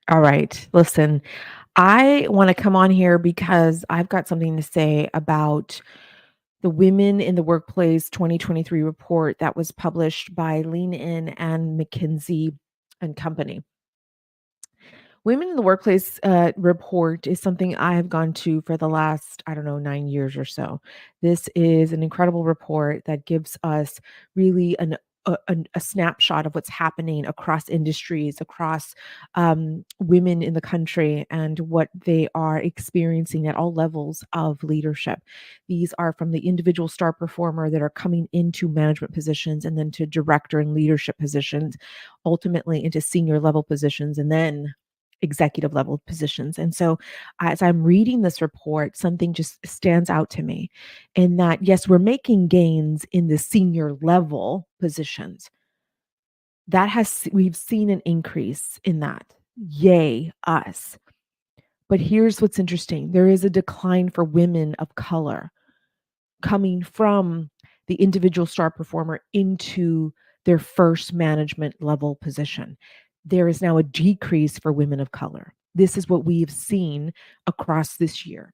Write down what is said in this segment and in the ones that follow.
All right. Listen, I want to come on here because I've got something to say about the Women in the Workplace 2023 report that was published by Lean In and McKinsey and Company. Women in the Workplace report is something I have gone to for the last, I don't know, 9 years or so. This is an incredible report that gives us really a snapshot of what's happening across industries, across women in the country, and what they are experiencing at all levels of leadership. These are from the individual star performer that are coming into management positions and then to director and leadership positions, ultimately into senior level positions, and then executive level positions. And so, as I'm reading this report, something just stands out to me in that, yes, we're making gains in the senior level positions. We've seen an increase in that. Yay, us. But here's what's interesting, there is a decline for women of color coming from the individual star performer into their first management level position. There is now a decrease for women of color. This is what we've seen across this year.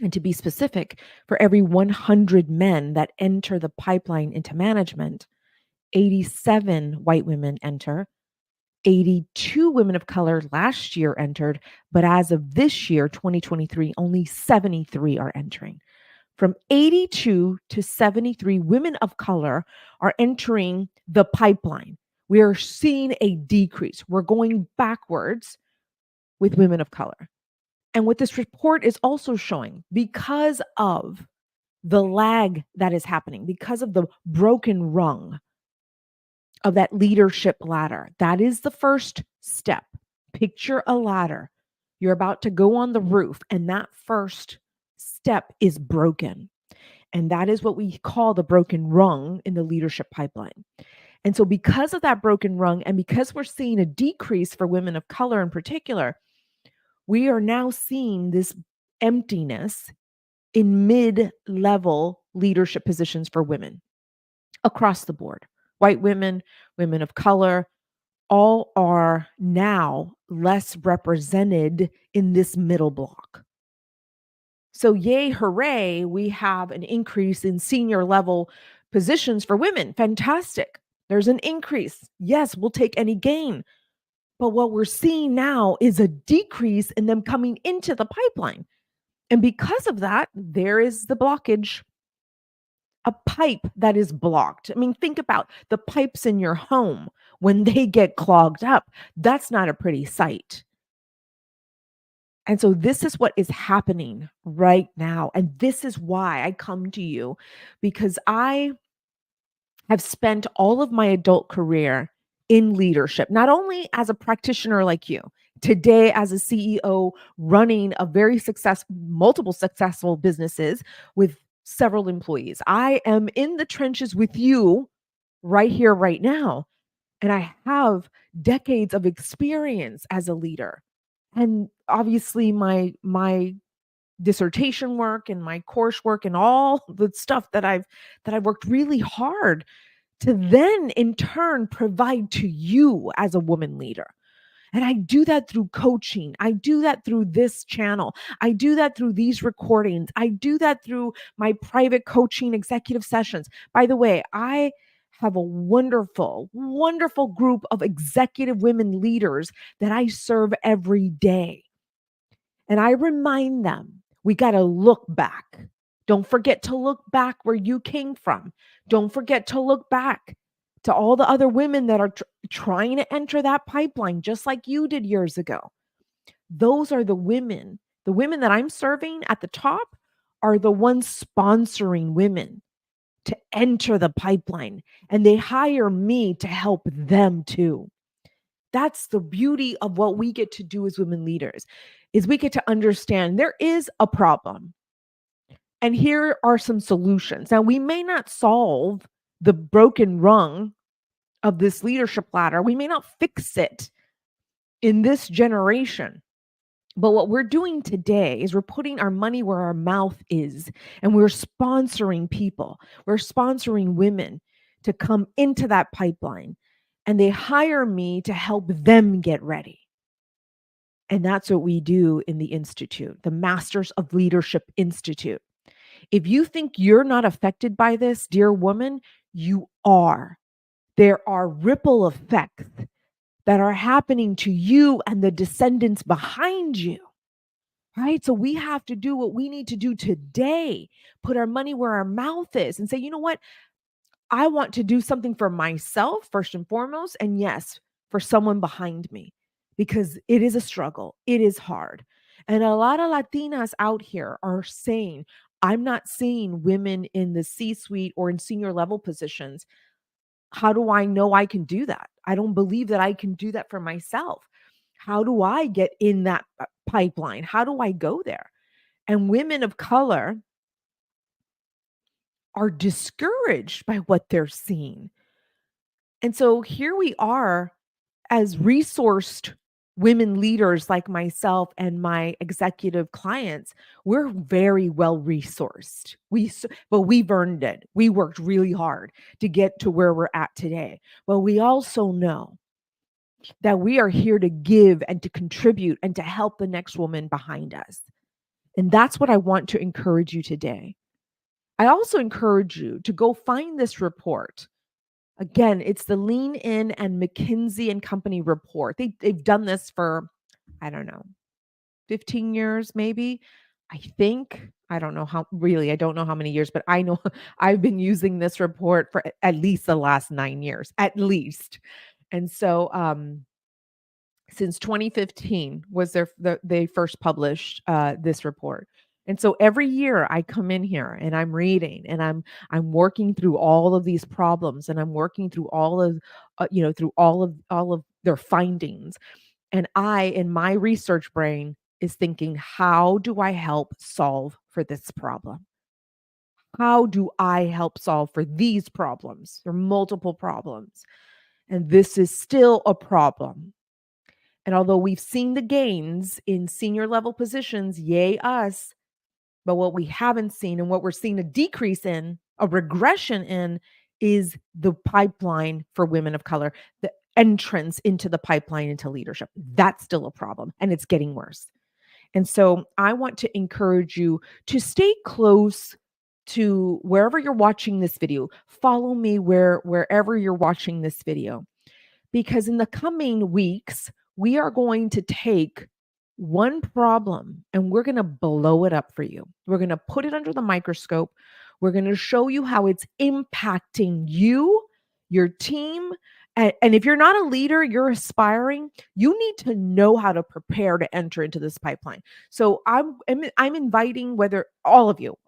And to be specific, for every 100 men that enter the pipeline into management, 87 white women enter. 82 women of color last year entered, but as of this year, 2023, only 73 are entering. From 82 to 73 women of color are entering the pipeline. We are seeing a decrease. We're going backwards with women of color. And what this report is also showing, because of the lag that is happening, because of the broken rung of that leadership ladder, that is the first step. Picture a ladder. You're about to go on the roof, and that first step is broken. And that is what we call the broken rung in the leadership pipeline. And so, because of that broken rung, and because we're seeing a decrease for women of color in particular, we are now seeing this emptiness in mid level leadership positions for women across the board. White women, women of color, all are now less represented in this middle block. So, yay, hooray, we have an increase in senior level positions for women. Fantastic. There's an increase. Yes, we'll take any gain. But what we're seeing now is a decrease in them coming into the pipeline. And because of that, there is the blockage, a pipe that is blocked. I mean, think about the pipes in your home when they get clogged up. That's not a pretty sight. And so this is what is happening right now. And this is why I come to you, because I have spent all of my adult career in leadership, not only as a practitioner like you, today as a CEO running a very multiple successful businesses with several employees. I am in the trenches with you right here, right now. And I have decades of experience as a leader. And obviously my dissertation work and my coursework and all the stuff that I've worked really hard to then in turn provide to you as a woman leader. And I do that through coaching. I do that through this channel. I do that through these recordings. I do that through my private coaching executive sessions. By the way, I have a wonderful, wonderful group of executive women leaders that I serve every day. And I remind them, we got to look back. Don't forget to look back where you came from. Don't forget to look back to all the other women that are trying to enter that pipeline, just like you did years ago. Those are the women. The women that I'm serving at the top are the ones sponsoring women to enter the pipeline. And they hire me to help them too. That's the beauty of what we get to do as women leaders, is we get to understand there is a problem. And here are some solutions. Now, we may not solve the broken rung of this leadership ladder. We may not fix it in this generation. But what we're doing today is we're putting our money where our mouth is, and we're sponsoring people. We're sponsoring women to come into that pipeline, and they hire me to help them get ready. And that's what we do in the Institute, the Masters of Leadership Institute. If you think you're not affected by this, dear woman, you are. There are ripple effects that are happening to you and the descendants behind you. Right? So we have to do what we need to do today, put our money where our mouth is and say, you know what? I want to do something for myself first and foremost. And yes, for someone behind me, because it is a struggle. It is hard. And a lot of Latinas out here are saying, I'm not seeing women in the C suite or in senior level positions. How do I know I can do that? I don't believe that I can do that for myself. How do I get in that pipeline? How do I go there? And women of color are discouraged by what they're seeing. And so here we are as resourced women leaders like myself and my executive clients. We're very well resourced. But we've earned it. We worked really hard to get to where we're at today. But we also know that we are here to give and to contribute and to help the next woman behind us. And that's what I want to encourage you today. I also encourage you to go find this report. Again, it's the Lean In and McKinsey and Company report. They've done this for, I don't know, 15 years maybe. I think. I don't know how, really, I don't know how many years, but I know I've been using this report for at least the last 9 years, at least. And so since 2015 was they first published this report. And so every year I come in here and I'm reading and I'm working through all of these problems and I'm working through all of through all of their findings. And I, in my research brain, is thinking, how do I help solve for this problem? How do I help solve for these problems? There are multiple problems. And this is still a problem. And although we've seen the gains in senior level positions, yay us, but what we haven't seen and what we're seeing a decrease in, a regression in, is the pipeline for women of color, the entrance into the pipeline into leadership. That's still a problem and it's getting worse. And so I want to encourage you to stay close to wherever you're watching this video. Follow me wherever you're watching this video, because in the coming weeks, we are going to take one problem and we're going to blow it up for you. We're going to put it under the microscope. We're going to show you how it's impacting you, your team. And if you're not a leader, you're aspiring, you need to know how to prepare to enter into this pipeline. So I'm inviting, whether all of you,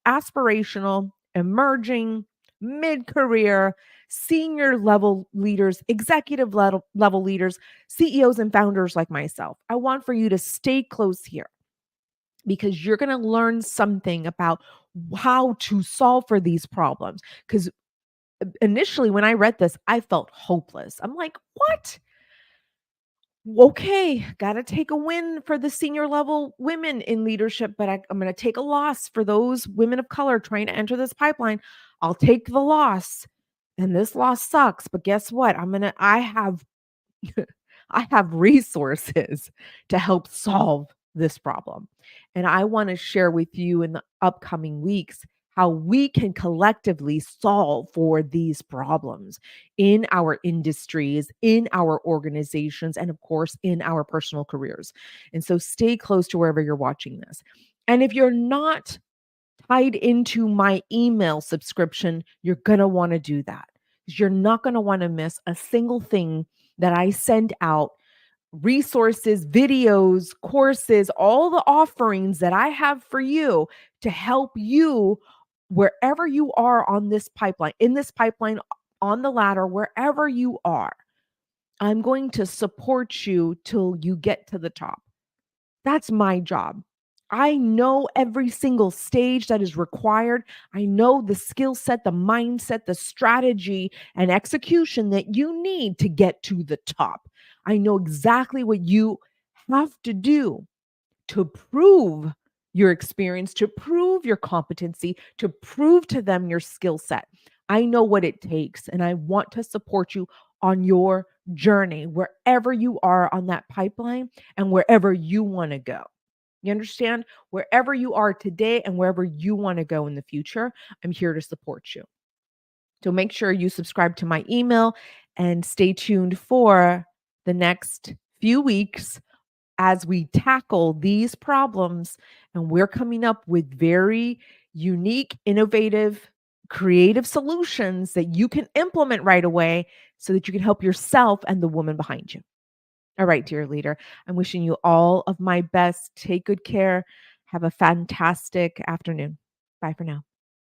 aspirational, emerging, mid-career, senior level leaders, executive level leaders, CEOs and founders like myself. I want for you to stay close here because you're going to learn something about how to solve for these problems. Because initially, when I read this, I felt hopeless. I'm like, what? Okay, got to take a win for the senior level women in leadership, but I'm going to take a loss for those women of color trying to enter this pipeline. I'll take the loss. And this loss sucks, but guess what? I have I have resources to help solve this problem. And I want to share with you in the upcoming weeks how we can collectively solve for these problems in our industries, in our organizations, and of course, in our personal careers. And so stay close to wherever you're watching this. And if you're not tied into my email subscription, you're going to want to do that. You're not going to want to miss a single thing that I send out, resources, videos, courses, all the offerings that I have for you to help you wherever you are on this pipeline, in this pipeline, on the ladder, wherever you are. I'm going to support you till you get to the top. That's my job. I know every single stage that is required. I know the skill set, the mindset, the strategy, and execution that you need to get to the top. I know exactly what you have to do to prove your experience, to prove your competency, to prove to them your skill set. I know what it takes, and I want to support you on your journey wherever you are on that pipeline and wherever you want to go. You understand? Wherever you are today and wherever you want to go in the future, I'm here to support you. So make sure you subscribe to my email and stay tuned for the next few weeks as we tackle these problems. And we're coming up with very unique, innovative, creative solutions that you can implement right away so that you can help yourself and the woman behind you. All right, dear leader, I'm wishing you all of my best. Take good care. Have a fantastic afternoon. Bye for now.